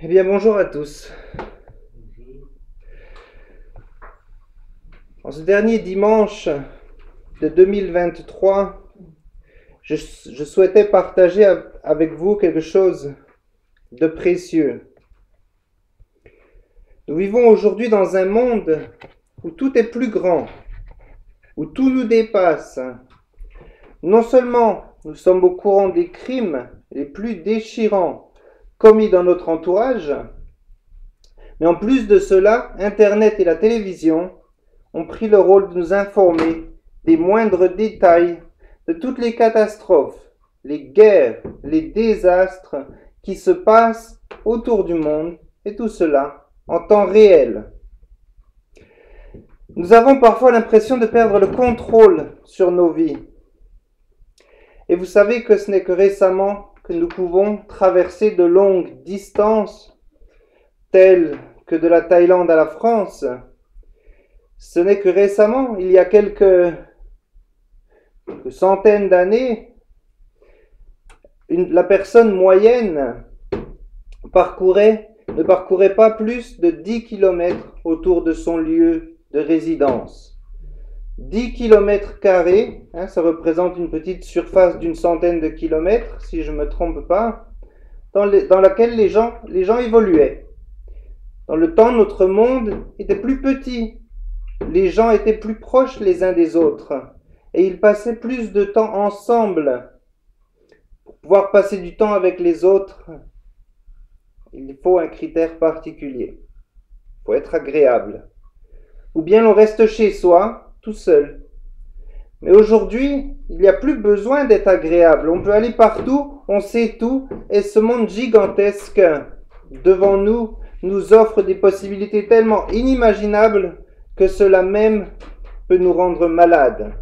Eh bien, bonjour à tous. En ce dernier dimanche de 2023, je souhaitais partager avec vous quelque chose de précieux. Nous vivons aujourd'hui dans un monde où tout est plus grand, où tout nous dépasse. Non seulement nous sommes au courant des crimes les plus déchirants commis dans notre entourage, mais en plus de cela, Internet et la télévision ont pris le rôle de nous informer des moindres détails de toutes les catastrophes, les guerres, les désastres qui se passent autour du monde, et tout cela en temps réel. Nous avons parfois l'impression de perdre le contrôle sur nos vies. Et vous savez que ce n'est que récemment que nous pouvons traverser de longues distances, telles que de la Thaïlande à la France. Ce n'est que récemment, il y a quelques centaines d'années, la personne moyenne ne parcourait pas plus de 10 km autour de son lieu de résidence. 10 km carrés, ça représente une petite surface d'une centaine de kilomètres, si je ne me trompe pas, dans laquelle les gens évoluaient. Dans le temps, notre monde était plus petit. Les gens étaient plus proches les uns des autres et ils passaient plus de temps ensemble. Pour pouvoir passer du temps avec les autres, il faut un critère particulier. Il faut être agréable. Ou bien l'on reste chez soi, tout seul. Mais aujourd'hui, il n'y a plus besoin d'être agréable. On peut aller partout, on sait tout, et ce monde gigantesque devant nous nous offre des possibilités tellement inimaginables que cela même peut nous rendre malades.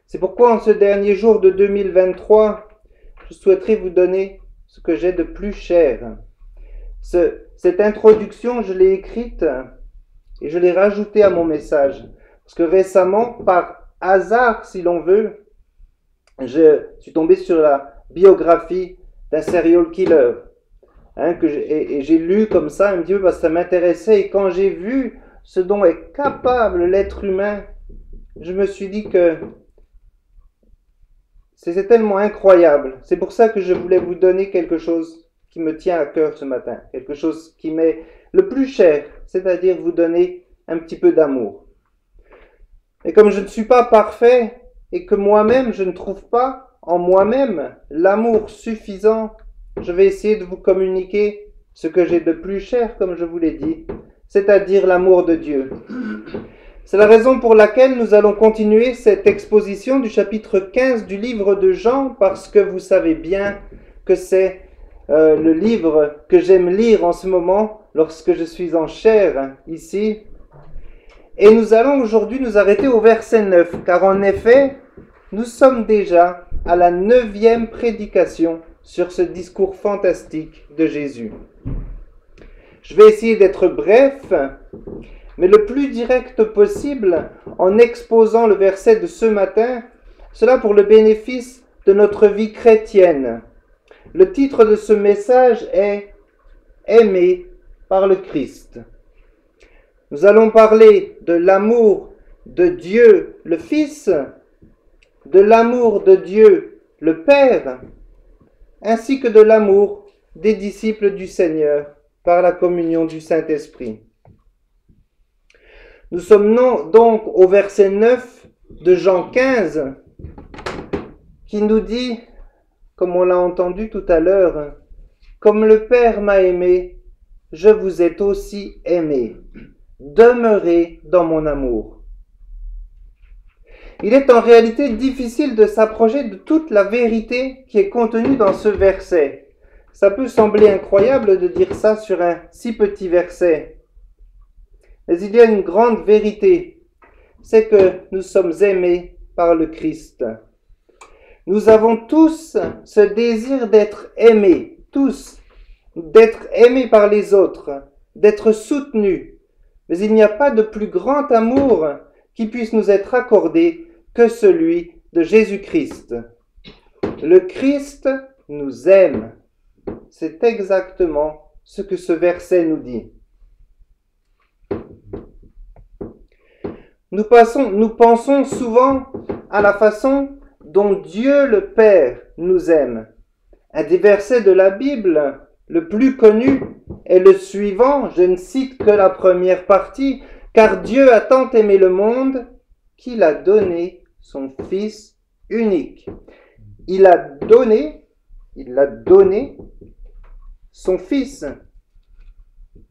C'est pourquoi en ce dernier jour de 2023, je souhaiterais vous donner ce que j'ai de plus cher. Cette introduction, je l'ai écrite et je l'ai rajoutée à mon message. Parce que récemment, par hasard, si l'on veut, je suis tombé sur la biographie d'un serial killer. Et j'ai lu comme ça un petit peu parce que ça m'intéressait. Et quand j'ai vu ce dont est capable l'être humain, je me suis dit que c'est tellement incroyable. C'est pour ça que je voulais vous donner quelque chose qui me tient à cœur ce matin. Quelque chose qui m'est le plus cher, c'est-à-dire vous donner un petit peu d'amour. Et comme je ne suis pas parfait et que moi-même je ne trouve pas en moi-même l'amour suffisant, je vais essayer de vous communiquer ce que j'ai de plus cher, comme je vous l'ai dit, c'est-à-dire l'amour de Dieu. C'est la raison pour laquelle nous allons continuer cette exposition du chapitre 15 du livre de Jean, parce que vous savez bien que c'est le livre que j'aime lire en ce moment lorsque je suis en chair ici. Et nous allons aujourd'hui nous arrêter au verset 9, car en effet, nous sommes déjà à la 9e prédication sur ce discours fantastique de Jésus. Je vais essayer d'être bref, mais le plus direct possible en exposant le verset de ce matin, cela pour le bénéfice de notre vie chrétienne. Le titre de ce message est « Aimé par le Christ ». Nous allons parler de l'amour de Dieu le Fils, de l'amour de Dieu le Père, ainsi que de l'amour des disciples du Seigneur par la communion du Saint-Esprit. Nous sommes donc au verset 9 de Jean 15, qui nous dit, comme on l'a entendu tout à l'heure, « Comme le Père m'a aimé, je vous ai aussi aimé. Demeurez dans mon amour. » Il est en réalité difficile de s'approcher de toute la vérité qui est contenue dans ce verset. Ça peut sembler incroyable de dire ça sur un si petit verset. Mais il y a une grande vérité, c'est que nous sommes aimés par le Christ. Nous avons tous ce désir d'être aimés, tous, d'être aimés par les autres, d'être soutenus. Mais il n'y a pas de plus grand amour qui puisse nous être accordé que celui de Jésus-Christ. Le Christ nous aime. C'est exactement ce que ce verset nous dit. Nous pensons souvent à la façon dont Dieu le Père nous aime. Un des versets de la Bible le plus connu est le suivant, je ne cite que la première partie, « Car Dieu a tant aimé le monde qu'il a donné son Fils unique. » Il a donné son Fils.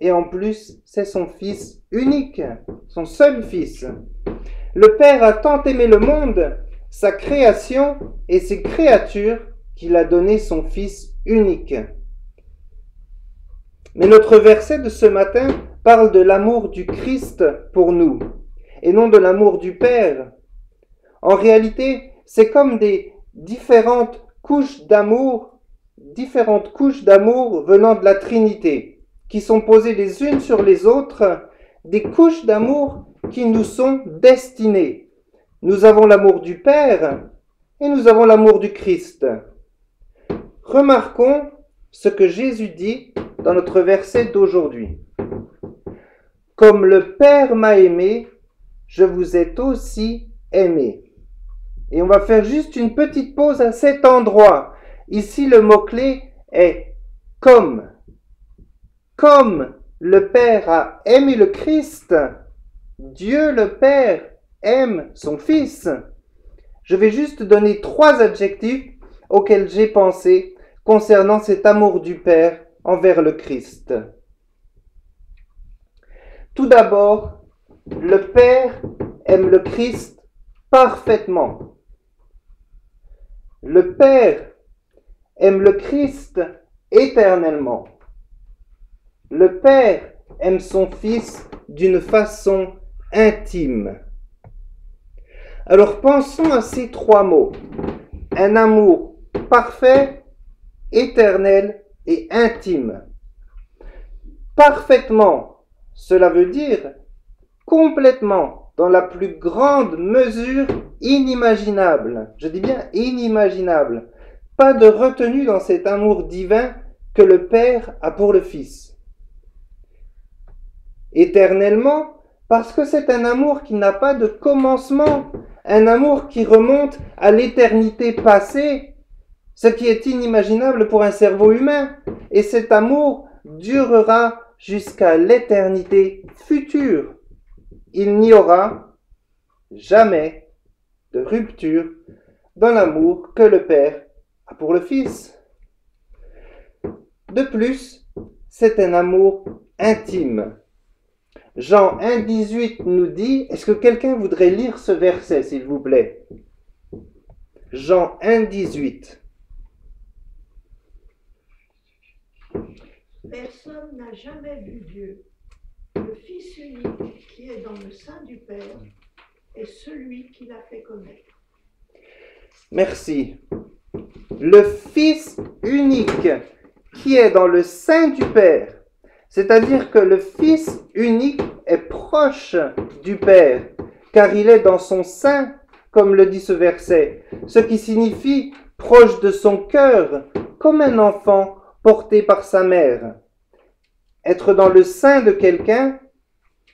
Et en plus, c'est son Fils unique, son seul Fils. Le Père a tant aimé le monde, sa création et ses créatures, qu'il a donné son Fils unique. Mais notre verset de ce matin parle de l'amour du Christ pour nous, et non de l'amour du Père. En réalité, c'est comme des différentes couches d'amour venant de la Trinité, qui sont posées les unes sur les autres, des couches d'amour qui nous sont destinées. Nous avons l'amour du Père et nous avons l'amour du Christ. Remarquons ce que Jésus dit dans notre verset d'aujourd'hui. « Comme le Père m'a aimé, je vous ai aussi aimé. » Et on va faire juste une petite pause à cet endroit. Ici, le mot-clé est « comme ». Comme le Père a aimé le Christ, Dieu le Père aime son Fils. Je vais juste donner 3 adjectifs auxquels j'ai pensé concernant cet amour du Père envers le Christ. Tout d'abord, le Père aime le Christ parfaitement. Le Père aime le Christ éternellement. Le Père aime son Fils d'une façon intime. Alors pensons à ces 3 mots. Un amour parfait, éternel et intime. Parfaitement, cela veut dire complètement, dans la plus grande mesure inimaginable. Je dis bien inimaginable. Pas de retenue dans cet amour divin que le Père a pour le Fils. Éternellement, parce que c'est un amour qui n'a pas de commencement, un amour qui remonte à l'éternité passée, ce qui est inimaginable pour un cerveau humain, et cet amour durera jusqu'à l'éternité future. Il n'y aura jamais de rupture dans l'amour que le Père a pour le Fils. De plus, c'est un amour intime. Jean 1,18 nous dit, est-ce que quelqu'un voudrait lire ce verset, s'il vous plaît? Jean 1,18. Personne n'a jamais vu Dieu. Le Fils unique qui est dans le sein du Père est celui qui l'a fait connaître. Merci. Le Fils unique qui est dans le sein du Père, c'est-à-dire que le Fils unique est proche du Père, car il est dans son sein, comme le dit ce verset, ce qui signifie proche de son cœur, comme un enfant porté par sa mère. Être dans le sein de quelqu'un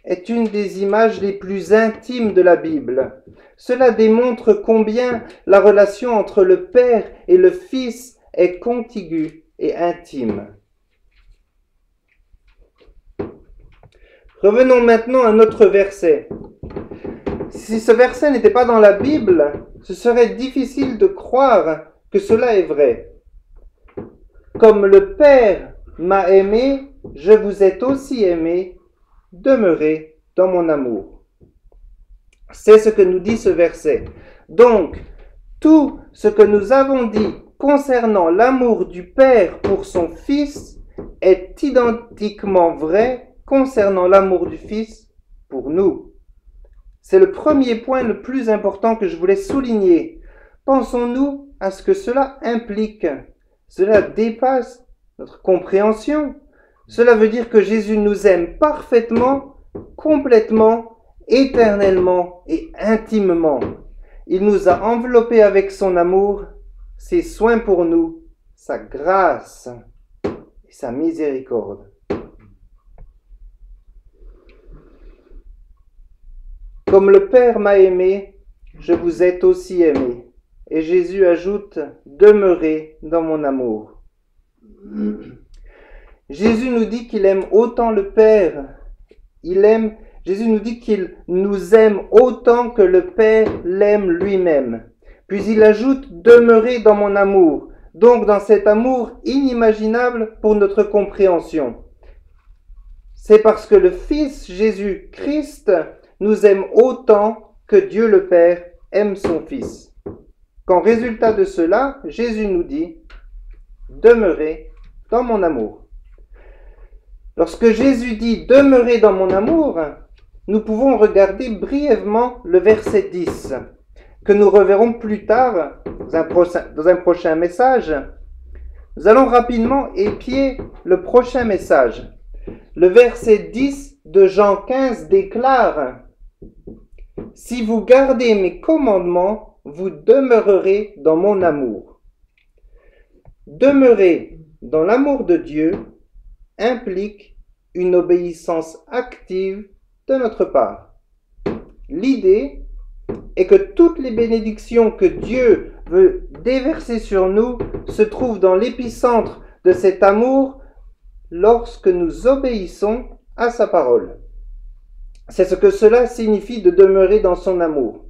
est une des images les plus intimes de la Bible. Cela démontre combien la relation entre le Père et le Fils est contiguë et intime. Revenons maintenant à notre verset. Si ce verset n'était pas dans la Bible, ce serait difficile de croire que cela est vrai. Comme le Père m'a aimé, je vous ai aussi aimé, demeurez dans mon amour. C'est ce que nous dit ce verset. Donc, tout ce que nous avons dit concernant l'amour du Père pour son Fils est identiquement vrai concernant l'amour du Fils pour nous. C'est le premier point le plus important que je voulais souligner. Pensons-nous à ce que cela implique. Cela dépasse notre compréhension. Cela veut dire que Jésus nous aime parfaitement, complètement, éternellement et intimement. Il nous a enveloppés avec son amour, ses soins pour nous, sa grâce et sa miséricorde. Comme le Père m'a aimé, je vous ai aussi aimé. Et Jésus ajoute, demeurez dans mon amour. Jésus nous dit qu'il aime autant le Père. Jésus nous dit qu'il nous aime autant que le Père l'aime lui-même. Puis il ajoute, demeurez dans mon amour. Donc dans cet amour inimaginable pour notre compréhension. C'est parce que le Fils Jésus-Christ nous aime autant que Dieu le Père aime son Fils. Qu'en résultat de cela, Jésus nous dit, demeurez dans mon amour. Lorsque Jésus dit, demeurez dans mon amour, nous pouvons regarder brièvement le verset 10, que nous reverrons plus tard dans un prochain message. Nous allons rapidement épier le prochain message. Le verset 10 de Jean 15 déclare « Si vous gardez mes commandements, vous demeurerez dans mon amour. » Demeurer dans l'amour de Dieu implique une obéissance active de notre part. L'idée est que toutes les bénédictions que Dieu veut déverser sur nous se trouvent dans l'épicentre de cet amour lorsque nous obéissons à sa parole. C'est ce que cela signifie de demeurer dans son amour,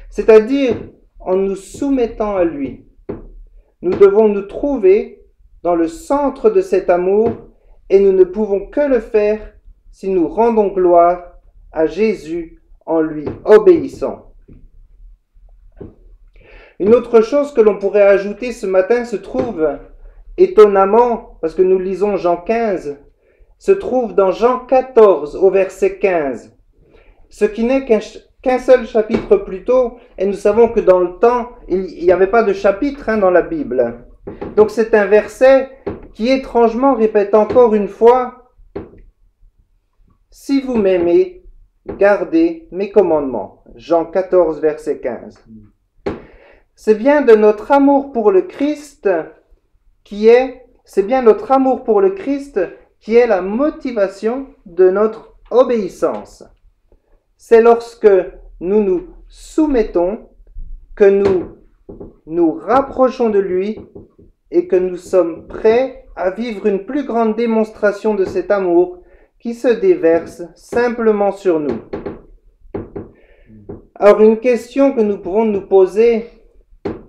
c'est-à-dire en nous soumettant à lui. Nous devons nous trouver dans le centre de cet amour et nous ne pouvons que le faire si nous rendons gloire à Jésus en lui obéissant. Une autre chose que l'on pourrait ajouter ce matin se trouve étonnamment, parce que nous lisons Jean 15, se trouve dans Jean 14 au verset 15. Ce qui n'est qu'un seul chapitre plus tôt, et nous savons que dans le temps, il n'y avait pas de chapitre dans la Bible. Donc c'est un verset qui étrangement répète encore une fois « Si vous m'aimez, gardez mes commandements ». Jean 14 verset 15. C'est bien notre amour pour le Christ qui est la motivation de notre obéissance. C'est lorsque nous nous soumettons que nous nous rapprochons de lui et que nous sommes prêts à vivre une plus grande démonstration de cet amour qui se déverse simplement sur nous. Alors une question que nous pouvons nous poser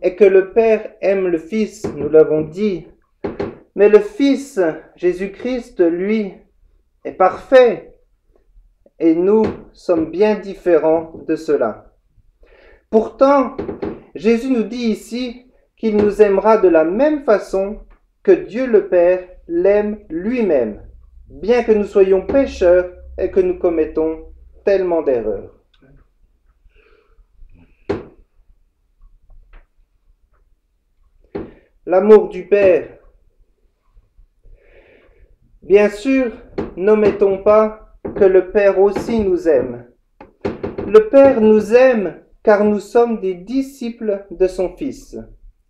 est que le Père aime le Fils, nous l'avons dit, mais le Fils, Jésus-Christ, lui, est parfait et nous sommes bien différents de cela. Pourtant, Jésus nous dit ici qu'il nous aimera de la même façon que Dieu le Père l'aime lui-même, bien que nous soyons pécheurs et que nous commettons tellement d'erreurs. L'amour du Père. Bien sûr, n'omettons pas que le Père aussi nous aime. Le Père nous aime car nous sommes des disciples de son Fils.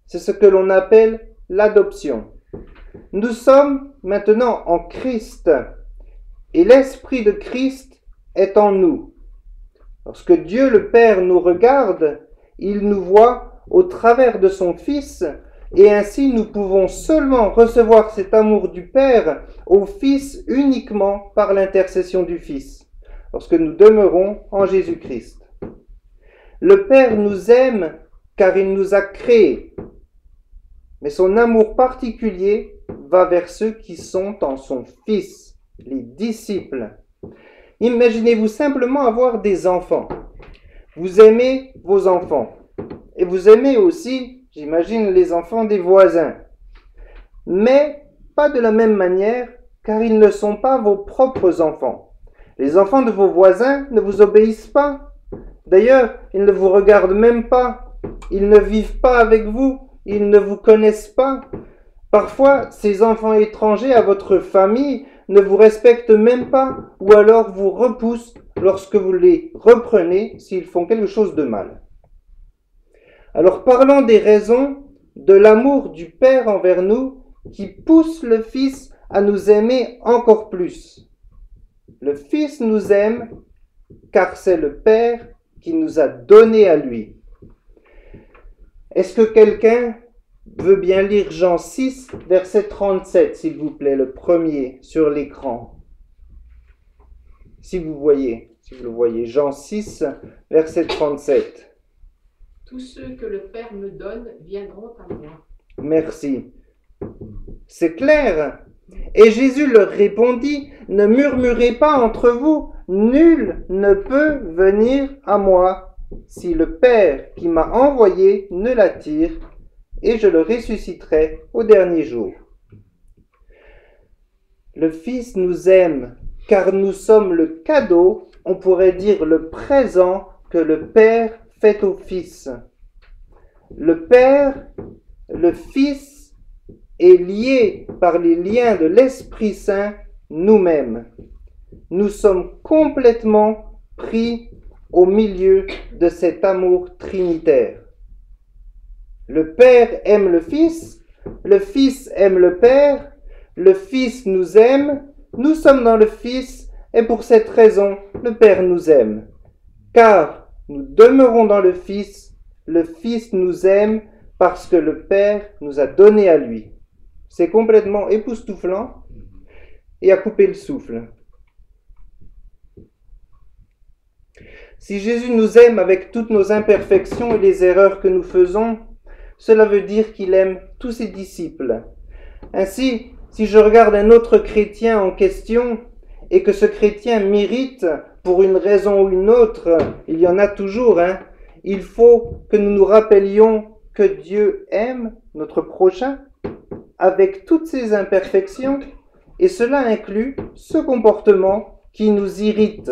C'est ce que l'on appelle l'adoption. Nous sommes maintenant en Christ et l'Esprit de Christ est en nous. Lorsque Dieu le Père nous regarde, il nous voit au travers de son Fils et ainsi nous pouvons seulement recevoir cet amour du Père au Fils uniquement par l'intercession du Fils, lorsque nous demeurons en Jésus-Christ. Le Père nous aime car il nous a créés, mais son amour particulier va vers ceux qui sont en son Fils, les disciples. Imaginez-vous simplement avoir des enfants. Vous aimez vos enfants et vous aimez aussi, j'imagine, les enfants des voisins. Mais pas de la même manière, car ils ne sont pas vos propres enfants. Les enfants de vos voisins ne vous obéissent pas. D'ailleurs, ils ne vous regardent même pas. Ils ne vivent pas avec vous. Ils ne vous connaissent pas. Parfois, ces enfants étrangers à votre famille ne vous respectent même pas ou alors vous repoussent lorsque vous les reprenez s'ils font quelque chose de mal. Alors parlons des raisons de l'amour du Père envers nous qui pousse le Fils à nous aimer encore plus. Le Fils nous aime car c'est le Père qu'il nous a donné à lui. Est-ce que quelqu'un veut bien lire Jean 6, verset 37, s'il vous plaît, le premier sur l'écran? Si vous le voyez, Jean 6, verset 37. Tous ceux que le Père me donne viendront à moi. Merci. C'est clair. Et Jésus leur répondit, ne murmurez pas entre vous, nul ne peut venir à moi si le Père qui m'a envoyé ne l'attire, et je le ressusciterai au dernier jour. Le Fils nous aime, car nous sommes le cadeau, on pourrait dire le présent que le Père fait au Fils. Le Père, le Fils, est lié par les liens de l'Esprit Saint nous-mêmes. Nous sommes complètement pris au milieu de cet amour trinitaire. Le Père aime le Fils aime le Père, le Fils nous aime, nous sommes dans le Fils, et pour cette raison, le Père nous aime. Car nous demeurons dans le Fils nous aime parce que le Père nous a donné à lui. C'est complètement époustouflant et à couper le souffle. Si Jésus nous aime avec toutes nos imperfections et les erreurs que nous faisons, cela veut dire qu'il aime tous ses disciples. Ainsi, si je regarde un autre chrétien en question et que ce chrétien mérite pour une raison ou une autre, il y en a toujours, il faut que nous nous rappelions que Dieu aime notre prochain avec toutes ses imperfections, et cela inclut ce comportement qui nous irrite,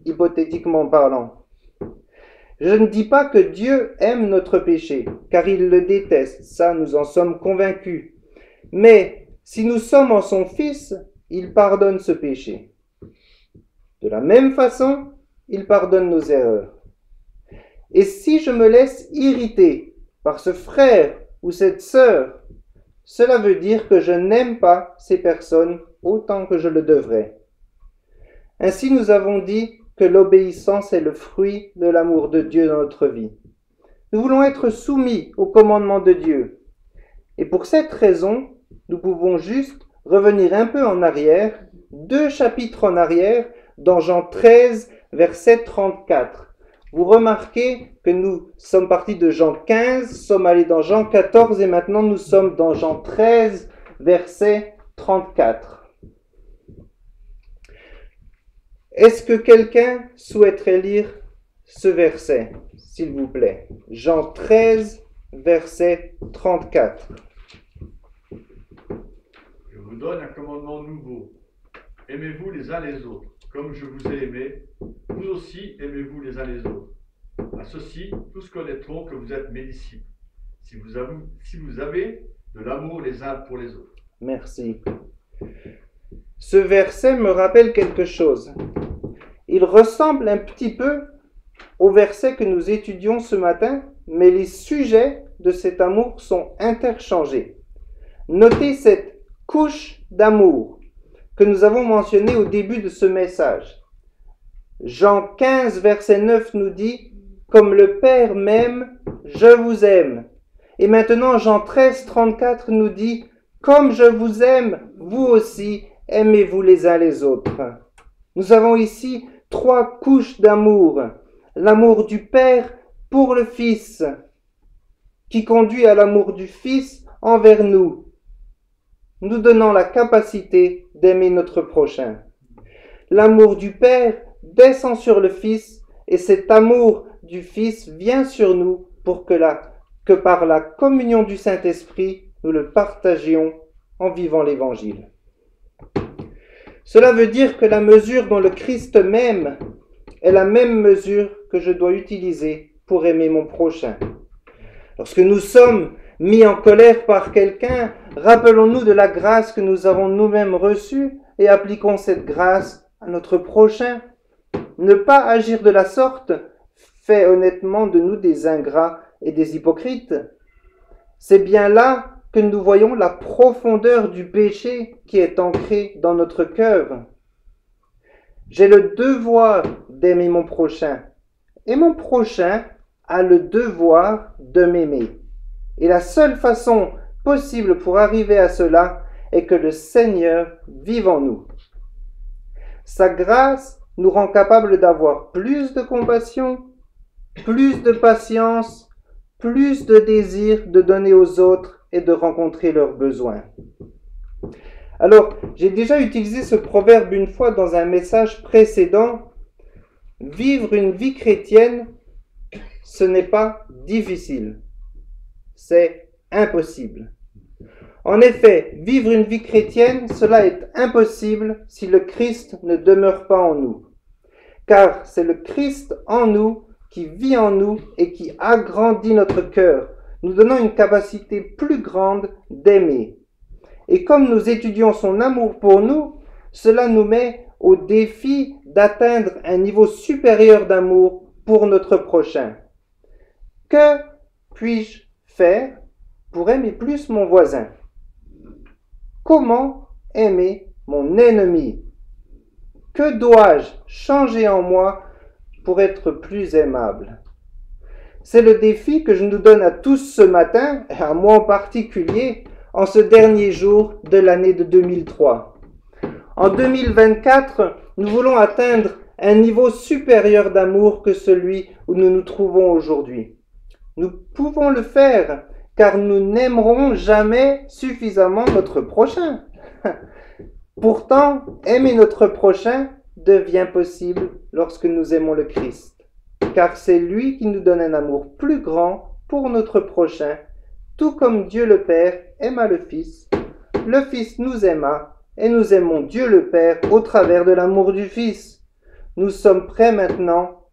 hypothétiquement parlant. Je ne dis pas que Dieu aime notre péché, car il le déteste, ça nous en sommes convaincus. Mais si nous sommes en son Fils, il pardonne ce péché. De la même façon, il pardonne nos erreurs. Et si je me laisse irriter par ce frère ou cette sœur, cela veut dire que je n'aime pas ces personnes autant que je le devrais. Ainsi, nous avons dit que l'obéissance est le fruit de l'amour de Dieu dans notre vie. Nous voulons être soumis au commandement de Dieu. Et pour cette raison, nous pouvons juste revenir un peu en arrière, 2 chapitres en arrière, dans Jean 13, verset 34. Vous remarquez que nous sommes partis de Jean 15, sommes allés dans Jean 14 et maintenant nous sommes dans Jean 13, verset 34. Est-ce que quelqu'un souhaiterait lire ce verset, s'il vous plaît? Jean 13, verset 34. Je vous donne un commandement nouveau. Aimez-vous les uns les autres. Comme je vous ai aimé, vous aussi aimez-vous les uns les autres. À ceci, tous connaîtront que vous êtes mes disciples, si vous avez de l'amour les uns pour les autres. Merci. Ce verset me rappelle quelque chose. Il ressemble un petit peu au verset que nous étudions ce matin, mais les sujets de cet amour sont interchangés. Notez cette couche d'amour que nous avons mentionnée au début de ce message. Jean 15, verset 9 nous dit « Comme le Père m'aime, je vous aime ». Et maintenant, Jean 13, 34 nous dit « Comme je vous aime, vous aussi, aimez-vous les uns les autres ». Nous avons ici 3 couches d'amour. L'amour du Père pour le Fils, qui conduit à l'amour du Fils envers nous, nous donnant la capacité d'aimer notre prochain. L'amour du Père descend sur le Fils et cet amour du Fils vient sur nous pour que par la communion du Saint-Esprit, nous le partagions en vivant l'Évangile. Cela veut dire que la mesure dont le Christ m'aime est la même mesure que je dois utiliser pour aimer mon prochain. Lorsque nous sommes mis en colère par quelqu'un, rappelons-nous de la grâce que nous avons nous-mêmes reçue et appliquons cette grâce à notre prochain. Ne pas agir de la sorte fait honnêtement de nous des ingrats et des hypocrites. C'est bien là que nous voyons la profondeur du péché qui est ancré dans notre cœur. J'ai le devoir d'aimer mon prochain. et mon prochain a le devoir de m'aimer. Et la seule façon possible pour arriver à cela est que le Seigneur vive en nous. Sa grâce nous rend capables d'avoir plus de compassion, plus de patience, plus de désir de donner aux autres et de rencontrer leurs besoins. Alors, j'ai déjà utilisé ce proverbe une fois dans un message précédent. Vivre une vie chrétienne, ce n'est pas difficile, c'est impossible. En effet, vivre une vie chrétienne, cela est impossible si le Christ ne demeure pas en nous. Car c'est le Christ en nous qui vit en nous et qui agrandit notre cœur, nous donnant une capacité plus grande d'aimer. Et comme nous étudions son amour pour nous, cela nous met au défi d'atteindre un niveau supérieur d'amour pour notre prochain. Que puis-je faire pour aimer plus mon voisin? Comment aimer mon ennemi? Que dois-je changer en moi pour être plus aimable? C'est le défi que je nous donne à tous ce matin, et à moi en particulier, en ce dernier jour de l'année de 2003. En 2024, nous voulons atteindre un niveau supérieur d'amour que celui où nous nous trouvons aujourd'hui. Nous pouvons le faire car nous n'aimerons jamais suffisamment notre prochain. Pourtant, aimer notre prochain devient possible lorsque nous aimons le Christ, car c'est lui qui nous donne un amour plus grand pour notre prochain, tout comme Dieu le Père aima le Fils nous aima, et nous aimons Dieu le Père au travers de l'amour du Fils. Nous sommes prêts maintenant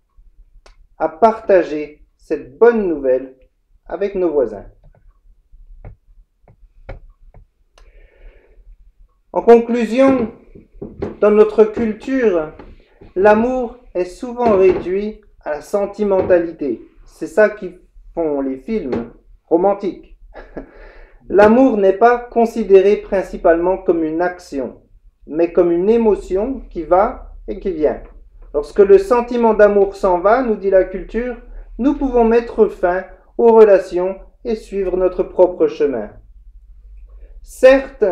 à partager cette bonne nouvelle avec nos voisins. En conclusion, dans notre culture, l'amour est souvent réduit à la sentimentalité. C'est ça qui font les films romantiques. L'amour n'est pas considéré principalement comme une action, mais comme une émotion qui va et qui vient. Lorsque le sentiment d'amour s'en va, nous dit la culture, nous pouvons mettre fin aux relations et suivre notre propre chemin. Certes,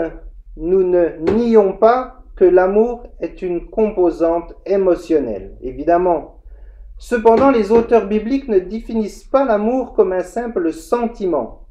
nous ne nions pas que l'amour est une composante émotionnelle, évidemment. Cependant, les auteurs bibliques ne définissent pas l'amour comme un simple sentiment.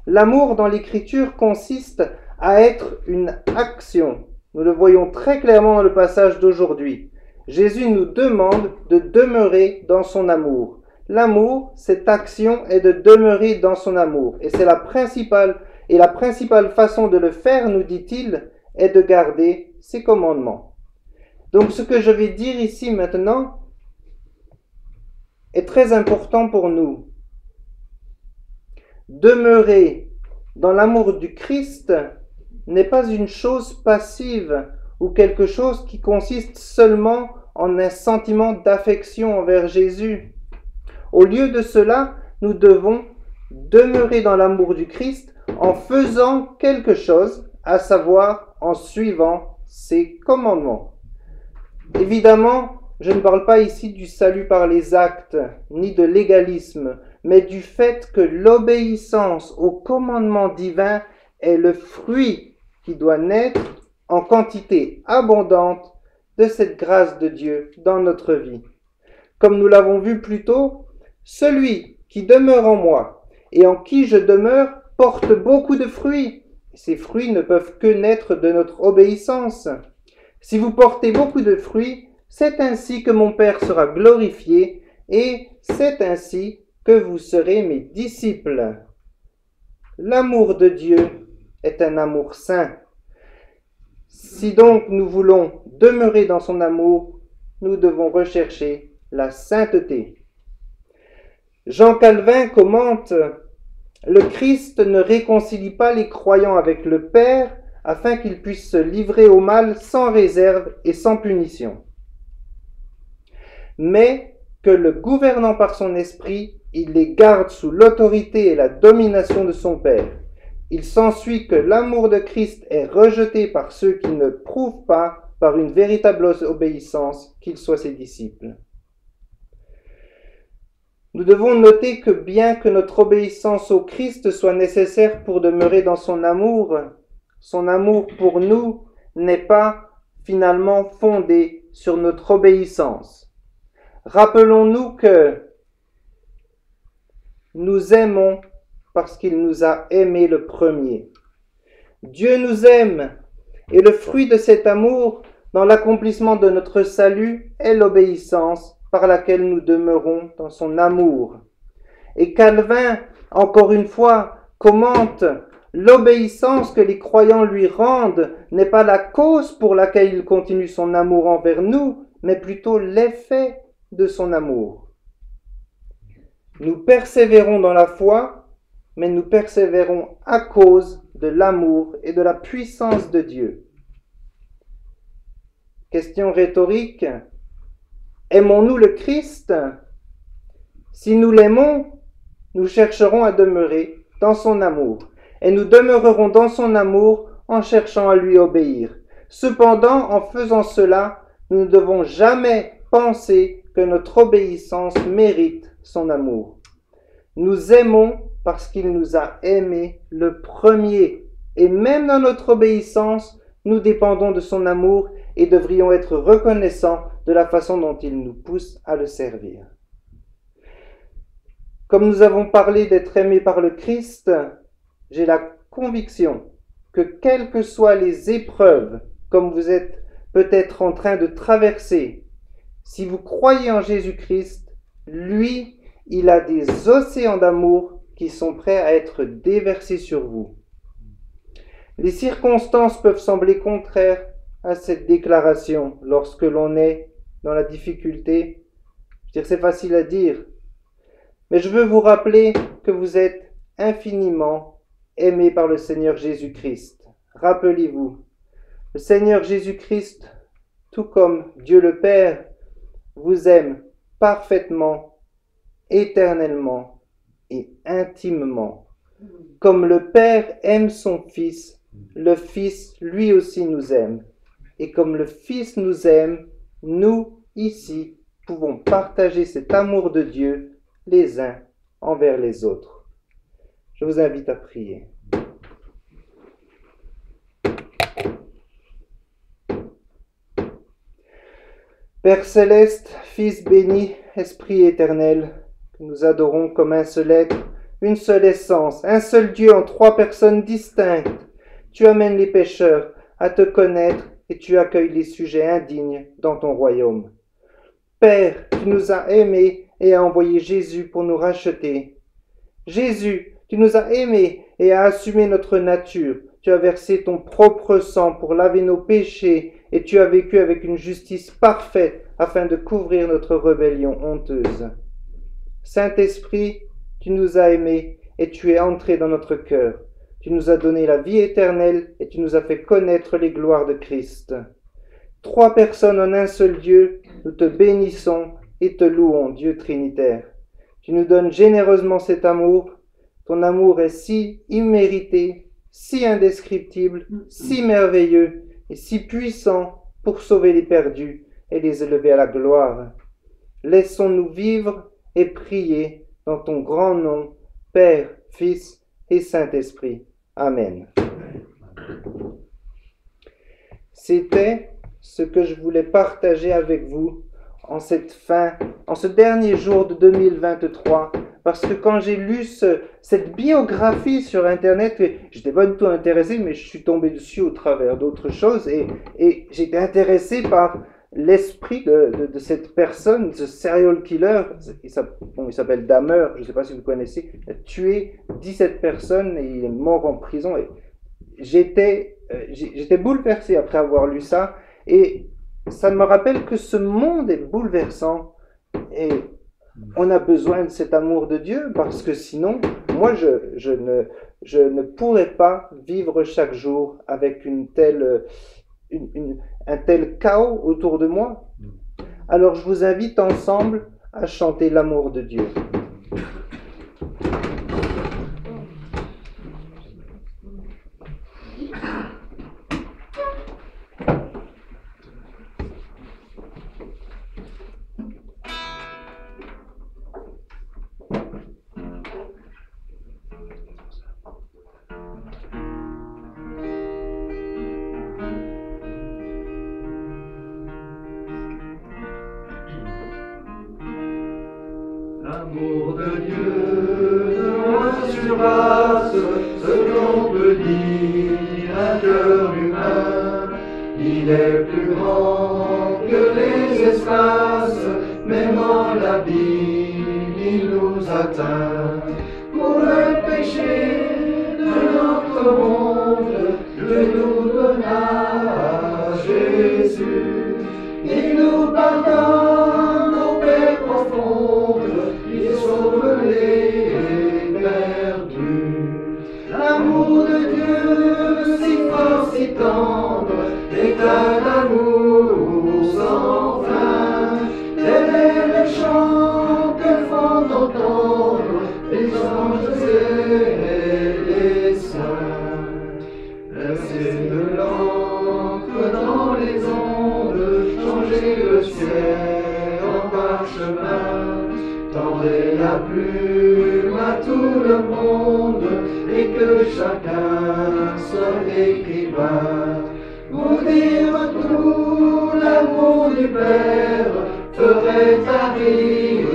L'amour dans l'Écriture consiste à être une action. Nous le voyons très clairement dans le passage d'aujourd'hui. Jésus nous demande de demeurer dans son amour. L'amour, cette action est de demeurer dans son amour. Et c'est la principale façon de le faire, nous dit-il, est de garder ses commandements. Donc ce que je vais dire ici maintenant est très important pour nous. Demeurer dans l'amour du Christ n'est pas une chose passive ou quelque chose qui consiste seulement en un sentiment d'affection envers Jésus. Au lieu de cela, nous devons demeurer dans l'amour du Christ en faisant quelque chose, à savoir en suivant ses commandements. Évidemment, je ne parle pas ici du salut par les actes, ni de légalisme, mais du fait que l'obéissance au commandement divin est le fruit qui doit naître en quantité abondante de cette grâce de Dieu dans notre vie. Comme nous l'avons vu plus tôt, celui qui demeure en moi et en qui je demeure porte beaucoup de fruits. Ces fruits ne peuvent que naître de notre obéissance. Si vous portez beaucoup de fruits, c'est ainsi que mon Père sera glorifié et c'est ainsi que vous serez mes disciples. L'amour de Dieu est un amour saint. Si donc nous voulons demeurer dans son amour, nous devons rechercher la sainteté. Jean Calvin commente: le Christ ne réconcilie pas les croyants avec le Père afin qu'ils puissent se livrer au mal sans réserve et sans punition, mais que le gouvernant par son esprit, il les garde sous l'autorité et la domination de son Père. Il s'ensuit que l'amour de Christ est rejeté par ceux qui ne prouvent pas, par une véritable obéissance, qu'ils soient ses disciples. Nous devons noter que bien que notre obéissance au Christ soit nécessaire pour demeurer dans son amour pour nous n'est pas finalement fondé sur notre obéissance. Rappelons-nous que nous aimons parce qu'il nous a aimés le premier. Dieu nous aime et le fruit de cet amour dans l'accomplissement de notre salut est l'obéissance par laquelle nous demeurons dans son amour. Et Calvin, encore une fois, commente: l'obéissance que les croyants lui rendent n'est pas la cause pour laquelle il continue son amour envers nous, mais plutôt l'effet de son amour. Nous persévérons dans la foi, mais nous persévérons à cause de l'amour et de la puissance de Dieu. Question rhétorique: aimons-nous le Christ? Si nous l'aimons, nous chercherons à demeurer dans son amour, et nous demeurerons dans son amour en cherchant à lui obéir. Cependant, en faisant cela, nous ne devons jamais penser que notre obéissance mérite son amour. Nous aimons parce qu'il nous a aimés le premier, et même dans notre obéissance, nous dépendons de son amour et devrions être reconnaissants de la façon dont il nous pousse à le servir. Comme nous avons parlé d'être aimés par le Christ, j'ai la conviction que quelles que soient les épreuves, comme vous êtes peut-être en train de traverser, si vous croyez en Jésus-Christ, lui, il a des océans d'amour qui sont prêts à être déversés sur vous. Les circonstances peuvent sembler contraires à cette déclaration lorsque l'on est dans la difficulté. C'est facile à dire, mais je veux vous rappeler que vous êtes infiniment aimés par le Seigneur Jésus-Christ. Rappelez-vous, le Seigneur Jésus-Christ, tout comme Dieu le Père, vous aime parfaitement, éternellement et intimement. Comme le Père aime son Fils, le Fils lui aussi nous aime. Et comme le Fils nous aime, nous, ici, pouvons partager cet amour de Dieu les uns envers les autres. Je vous invite à prier. Père céleste, Fils béni, Esprit éternel, que nous adorons comme un seul être, une seule essence, un seul Dieu en trois personnes distinctes. Tu amènes les pécheurs à te connaître et tu accueilles les sujets indignes dans ton royaume. Père, tu nous as aimés et as envoyé Jésus pour nous racheter. Jésus, tu nous as aimés et as assumé notre nature. Tu as versé ton propre sang pour laver nos péchés et tu as vécu avec une justice parfaite afin de couvrir notre rébellion honteuse. Saint-Esprit, tu nous as aimés et tu es entré dans notre cœur. Tu nous as donné la vie éternelle et tu nous as fait connaître les gloires de Christ. Trois personnes en un seul Dieu, nous te bénissons et te louons, Dieu Trinitaire. Tu nous donnes généreusement cet amour. Ton amour est si immérité, si indescriptible, si merveilleux et si puissant pour sauver les perdus et les élever à la gloire. Laissons-nous vivre et prier dans ton grand nom, Père, Fils et Saint-Esprit. Amen. C'était ce que je voulais partager avec vous en ce dernier jour de 2023, parce que quand j'ai lu cette biographie sur Internet, je n'étais pas du tout intéressé, mais je suis tombé dessus au travers d'autres choses, et j'étais intéressé par l'esprit de cette personne, ce serial killer. Il s'appelle Dahmer, je ne sais pas si vous connaissez. Il a tué 17 personnes et il est mort en prison. Et j'étais bouleversé après avoir lu ça, et ça me rappelle que ce monde est bouleversant et on a besoin de cet amour de Dieu, parce que sinon, moi, je ne pourrais pas vivre chaque jour avec un tel chaos autour de moi. Alors je vous invite ensemble à chanter l'amour de Dieu. L'amour de Dieu ne loin surpasse ce qu'on peut dire un cœur humain. Il est plus grand que les espaces, même en l'abîme il nous atteint. Pour le péché de notre monde, Dieu nous donna Jésus. Il nous pardonne nos peines profondes, il sauve les perdus. L'amour de Dieu, si fort, si tendre, est un amour sans fin. Tel est le chant que font entendre les anges et les saints. Verser de l'encre dans les ondes, changer le ciel en parchemin. Tendez la plume à tout le monde et que chacun soit écrivain. Pour dire tout l'amour du Père ferait tarir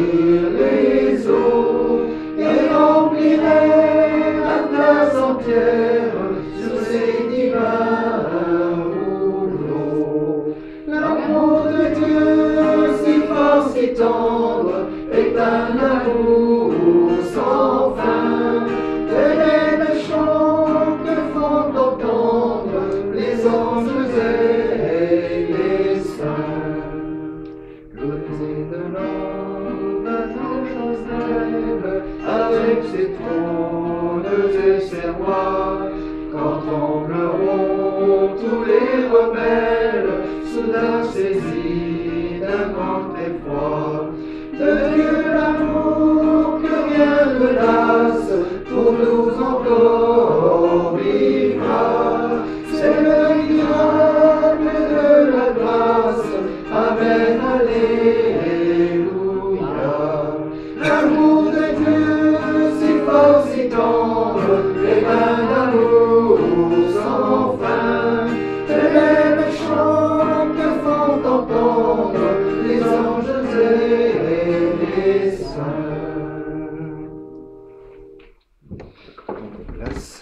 les eaux et remplirait la place entière sur ces divins rouleaux. L'amour de Dieu, si fort, si tendre, est un amour sans fin. Tel est le chant que font entendre les anges et les saints. Côté de l'ombre, Jérusalem, avec ses trônes et ses rois, quand trembleront tous les rebelles, soudain saisis d'un grand effroi. De Dieu l'amour que rien ne lasse, pour nous encore vivra. C'est le miracle de la grâce. Amen, alléluia. L'amour de Dieu, si fort, si tendre, est un amour sans fin. Tel est le chant que font entendre les anges et les saints. Place.